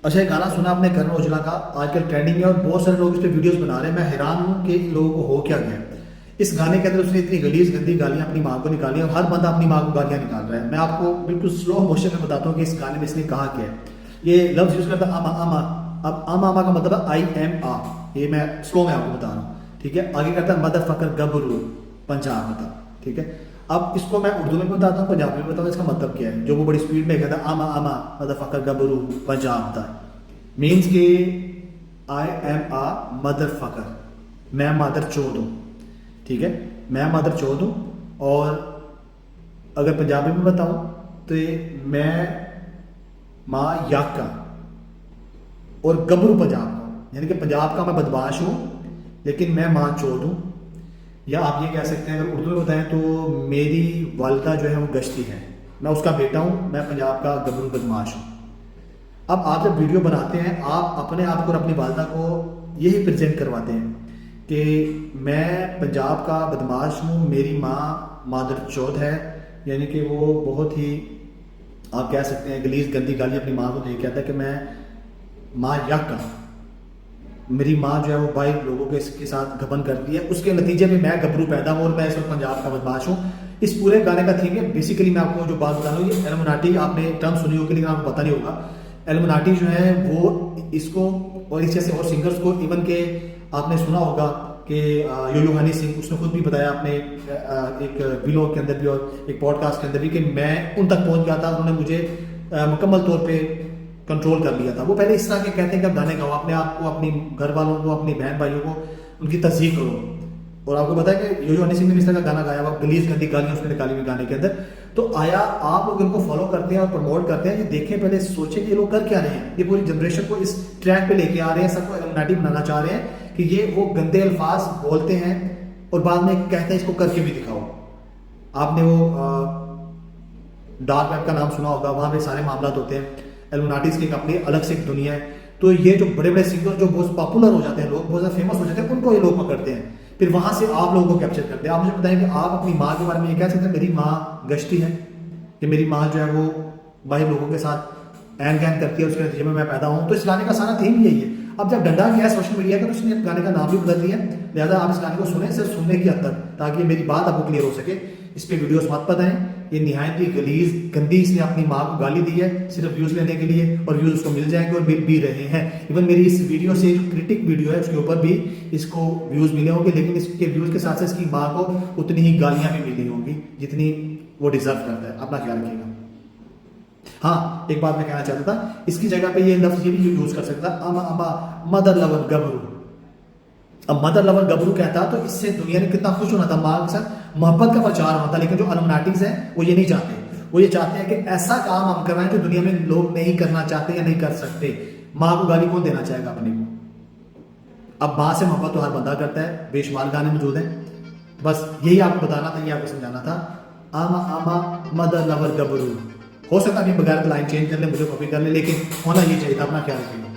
अच्छा, एक गाना सुना आपने करण औजला का, आजकल ट्रेंडिंग में और बहुत सारे लोग इस पे वीडियोस बना रहे हैं। मैं हैरान हूँ कि इन लोगों को हो क्या गया। इस गाने के अंदर उसने इतनी गलीज गंदी गालियां अपनी माँ को निकाली और हर बंदा अपनी माँ को गालियां निकाल रहा है। मैं आपको बिल्कुल स्लो मोशन में बताता हूँ कि इस गाने में इसने कहा क्या है। ये लफ्ज यूज करता आमा आमा। अब आमा आमा का मतलब है आई एम आ। ये मैं स्लो में आपको बता रहा हूँ, ठीक है। आगे करता है मदर फकर गबरू, पंजाब मतलब, ठीक है। अब इसको मैं उर्दू में बताता हूँ, पंजाबी में बताऊँ इसका मतलब क्या है। जो वो बड़ी स्पीड में कहता है आमा आमा मदर फकर गबरू पंजाब होता है, मीन्स के I am uh mother fucker, मैं मदर चोद हूँ, ठीक है। मैं मदर चोद हूँ। और अगर पंजाबी में बताऊँ तो मैं माँ याका और गबरू पंजाब का, यानी कि पंजाब का मैं बदमाश हूँ लेकिन मैं माँ चोद हूँ। या आप ये कह सकते हैं, अगर उर्दू में बताएं तो मेरी वालिदा जो है वो गश्ती है, मैं उसका बेटा हूँ, मैं पंजाब का गबरू बदमाश हूँ। अब आप जब वीडियो बनाते हैं आप अपने आप को और अपनी वालिदा को यही प्रेजेंट करवाते हैं कि मैं पंजाब का बदमाश हूँ, मेरी माँ मादर चौथ है, यानी कि वो बहुत ही आप कह सकते हैं गलीज गंदी गाली अपनी माँ को दे कहता है कि मैं माँ याका, मेरी माँ जो है वो 22 लोगों के साथ घपन करती है, उसके नतीजे में मैं गबरू पैदा हूँ और मैं इस वक्त पंजाब का बदमाश हूँ। इस पूरे गाने का थीम है बेसिकली, मैं आपको जो बात बता रहा हूँ, ये एलुमिनाटी, आपने टर्म सुनी होगी लेकिन आपको पता नहीं होगा। एलुमिनाटी जो है वो इसको और इस जैसे और सिंगर्स को, इवन के आपने सुना होगा कि यो हनी सिंह, उसने खुद भी बताया अपने एक व्लॉग के अंदर भी और एक पॉडकास्ट के अंदर भी कि मैं उन तक पहुंच गया था, उन्होंने मुझे मुकम्मल तौर पे कंट्रोल कर लिया था। वो पहले इस तरह के कहते हैं कि गाने गाओ, अपने आप को, अपनी घर वालों को, अपनी बहन भाइयों को उनकी तस्दीक करो। और आपको पता है कि यो हनी सिंह ने इस तरह का गाना गाया हुआ, गलीज गंदी गालियां उसने निकाली हुई गाने के अंदर। तो आया आप लोग इनको फॉलो करते हैं और प्रमोट करते हैं, ये देखें पहले सोचें कि ये लोग कर क्या रहे हैं। ये पूरी जनरेशन को इस ट्रैक पे लेके आ रहे हैं, सबको एलुमिनाटी बनाना चाह रहे हैं कि ये वो गंदे अल्फाज बोलते हैं और बाद में कहते हैं इसको करके भी दिखाओ। आपने वो डार्क वेब का नाम सुना होगा, वहां पे सारे मामला होते हैं। एलुमिनाटीज की एक अपनी अलग से एक दुनिया है। तो ये जो बड़े बड़े सिंगर जो बहुत पॉपुलर हो जाते हैं, लोग बहुत ज्यादा फेमस हो जाते हैं, उनको ये लोग पकड़ते हैं, फिर वहां से आप लोगों को कैप्चर करते हैं। आप मुझे बताएं कि आप अपनी माँ के बारे में ये कह सकते हैं मेरी माँ गश्ती है, कि मेरी माँ जो है वो 22 लोगों के साथ एन कैन करती है, उसके नतीजे में मैं पैदा हूँ। तो इस गाने का सारा थीम यही है। अब जब डंडा गया सोशल मीडिया का तो उसने गाने का नाम भी बदल दिया, लिहाजा आप इस गाने को सुने सिर्फ सुनने की हद तक, ताकि मेरी बात आपको क्लियर हो सके। इस पे वीडियोस मत बताएं, ये निहायत ही गलीज गंदी, इसने अपनी माँ को गाली दी है सिर्फ व्यूज लेने के लिए, और व्यूज उसको मिल जाएंगे और मिल भी रहे हैं। इवन मेरी इस वीडियो से जो क्रिटिक वीडियो है उसके ऊपर भी इसको व्यूज मिले होंगे, लेकिन इसके व्यूज के साथ साथ इसकी माँ को उतनी ही गालियां भी मिली होंगी जितनी वो डिजर्व करता है। अपना ख्याल रखिएगा। हाँ, एक बात मैं कहना चाहता था, इसकी जगह पे ये लफ्ज ये भी यूज कर सकता अमा अमा मदर लवर गबरू। अब मदर लवर गबरू कहता तो इससे दुनिया ने कितना खुश होना था, माँ के साथ मोहब्बत का प्रचार होता। लेकिन जो एलुमिनाटीज हैं वो ये नहीं चाहते, वो ये चाहते हैं कि ऐसा काम हम कर रहे हैं जो दुनिया में लोग नहीं करना चाहते या नहीं कर सकते। माँ को गाली कौन देना चाहेगा अपने को। अब माँ से मोहब्बत तो हर बंदा करता है, बेशुमार गाने मौजूद हैं। बस यही आपको बताना था, ये आपको समझाना था। आमा आमा मदर लवर गबरू। हो सकता है बगैर लाइन चेंज कर ले, मुझे कॉपी कर ले, लेकिन होना ये चाहिए था। अपना ख्याल रखिएगा।